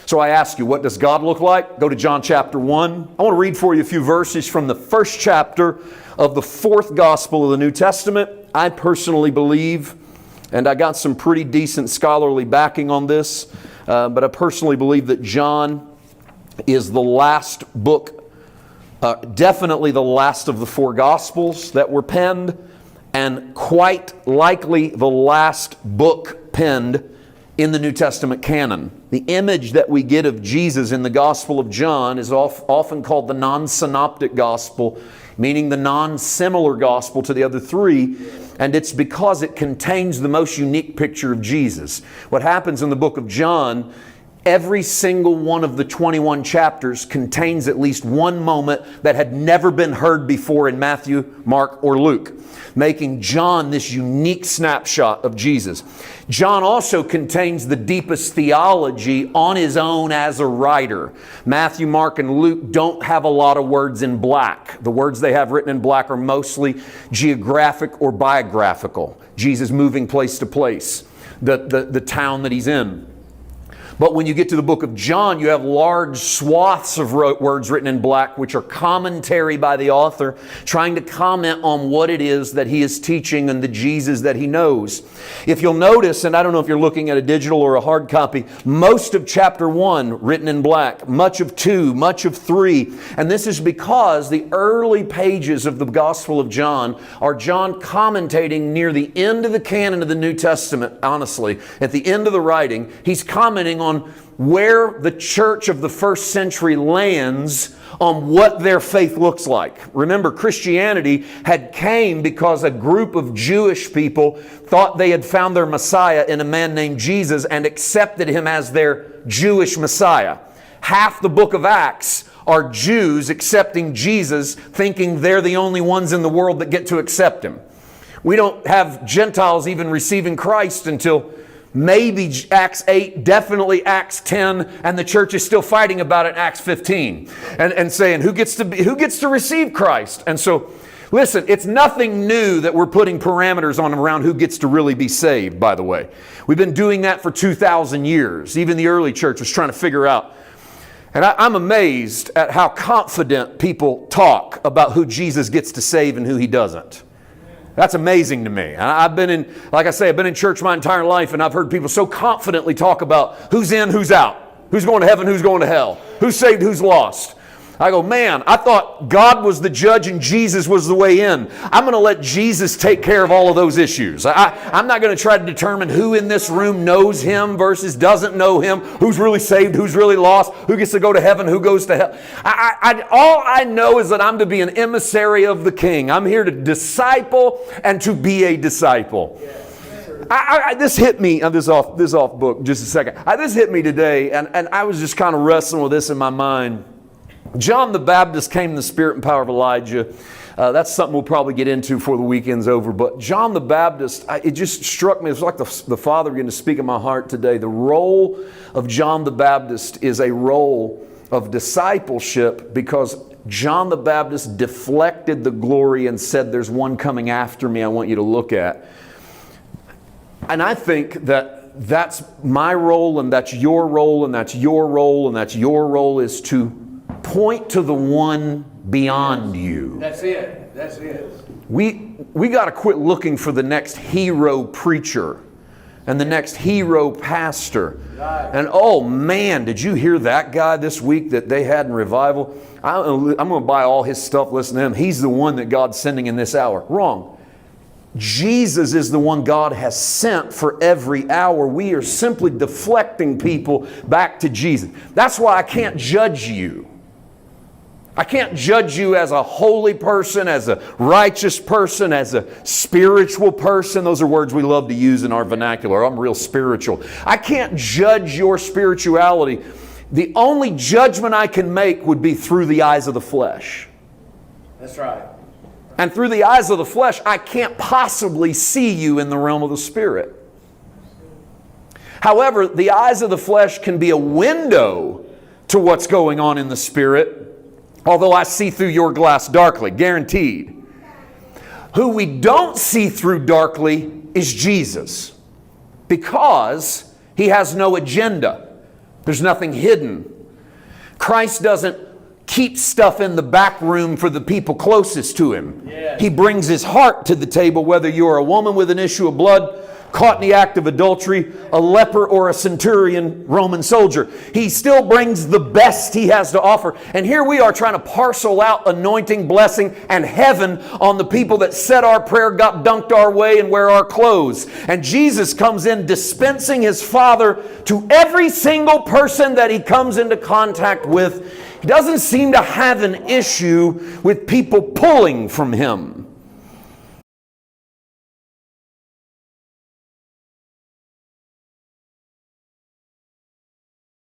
So I ask you, what does God look like? Go to John chapter 1. I want to read for you a few verses from the first chapter of the fourth gospel of the New Testament. I personally believe, and I got some pretty decent scholarly backing on this, but I personally believe that John is the last book, definitely the last of the four gospels that were penned, and quite likely the last book penned in the New Testament canon. The image that we get of Jesus in the Gospel of John is often called the non-synoptic gospel, meaning the non-similar gospel to the other three, and it's because it contains the most unique picture of Jesus. What happens in the book of John, every single one of the 21 chapters contains at least one moment that had never been heard before in Matthew, Mark, or Luke, making John this unique snapshot of Jesus. John also contains the deepest theology on his own as a writer. Matthew, Mark, and Luke don't have a lot of words in black. The words they have written in black are mostly geographic or biographical. Jesus moving place to place, the town that he's in. But when you get to the book of John, you have large swaths of words written in black, which are commentary by the author, trying to comment on what it is that he is teaching and the Jesus that he knows. If you'll notice, and I don't know if you're looking at a digital or a hard copy, most of chapter 1 written in black, much of 2, much of 3. And this is because the early pages of the Gospel of John are John commentating near the end of the canon of the New Testament, honestly. At the end of the writing, he's commenting on where the church of the first century lands on what their faith looks like. Remember, Christianity had came because a group of Jewish people thought they had found their Messiah in a man named Jesus and accepted him as their Jewish Messiah. Half the book of Acts are Jews accepting Jesus, thinking they're the only ones in the world that get to accept him. We don't have Gentiles even receiving Christ until maybe Acts 8, definitely Acts 10, and the church is still fighting about it in Acts 15 and saying, who gets to receive Christ? And so, listen, it's nothing new that we're putting parameters on around who gets to really be saved, by the way. We've been doing that for 2,000 years. Even the early church was trying to figure out. And I'm amazed at how confident people talk about who Jesus gets to save and who he doesn't. That's amazing to me. I've been in church my entire life, and I've heard people so confidently talk about who's in, who's out, who's going to heaven, who's going to hell, who's saved, who's lost. I go, man, I thought God was the judge and Jesus was the way in. I'm going to let Jesus take care of all of those issues. I'm not going to try to determine who in this room knows him versus doesn't know him, who's really saved, who's really lost, who gets to go to heaven, who goes to hell. All I know is that I'm to be an emissary of the King. I'm here to disciple and to be a disciple. This hit me on this off book just a second. This hit me today, and I was just kind of wrestling with this in my mind. John the Baptist came in the spirit and power of Elijah. That's something we'll probably get into before the weekend's over. But John the Baptist, it just struck me. It was like the Father began to speak in my heart today. The role of John the Baptist is a role of discipleship because John the Baptist deflected the glory and said, there's one coming after me I want you to look at. And I think that that's my role and that's your role and that's your role and that's your role is to point to the one beyond you. That's it. That's it. We got to quit looking for the next hero preacher and the next hero pastor. Right. And oh man, did you hear that guy this week that they had in revival? I'm going to buy all his stuff, listen to him. He's the one that God's sending in this hour. Wrong. Jesus is the one God has sent for every hour. We are simply deflecting people back to Jesus. That's why I can't judge you. I can't judge you as a holy person, as a righteous person, as a spiritual person. Those are words we love to use in our vernacular. I'm real spiritual. I can't judge your spirituality. The only judgment I can make would be through the eyes of the flesh. That's right. And through the eyes of the flesh, I can't possibly see you in the realm of the Spirit. However, the eyes of the flesh can be a window to what's going on in the Spirit. Although I see through your glass darkly, guaranteed. Who we don't see through darkly is Jesus. Because He has no agenda. There's nothing hidden. Christ doesn't keep stuff in the back room for the people closest to him. Yes. He brings his heart to the table, whether you're a woman with an issue of blood, caught in the act of adultery, a leper, or a centurion Roman soldier. He still brings the best he has to offer. And here we are trying to parcel out anointing, blessing, and heaven on the people that said our prayer, got dunked our way, and wear our clothes. And Jesus comes in dispensing his Father to every single person that he comes into contact with. He doesn't seem to have an issue with people pulling from him.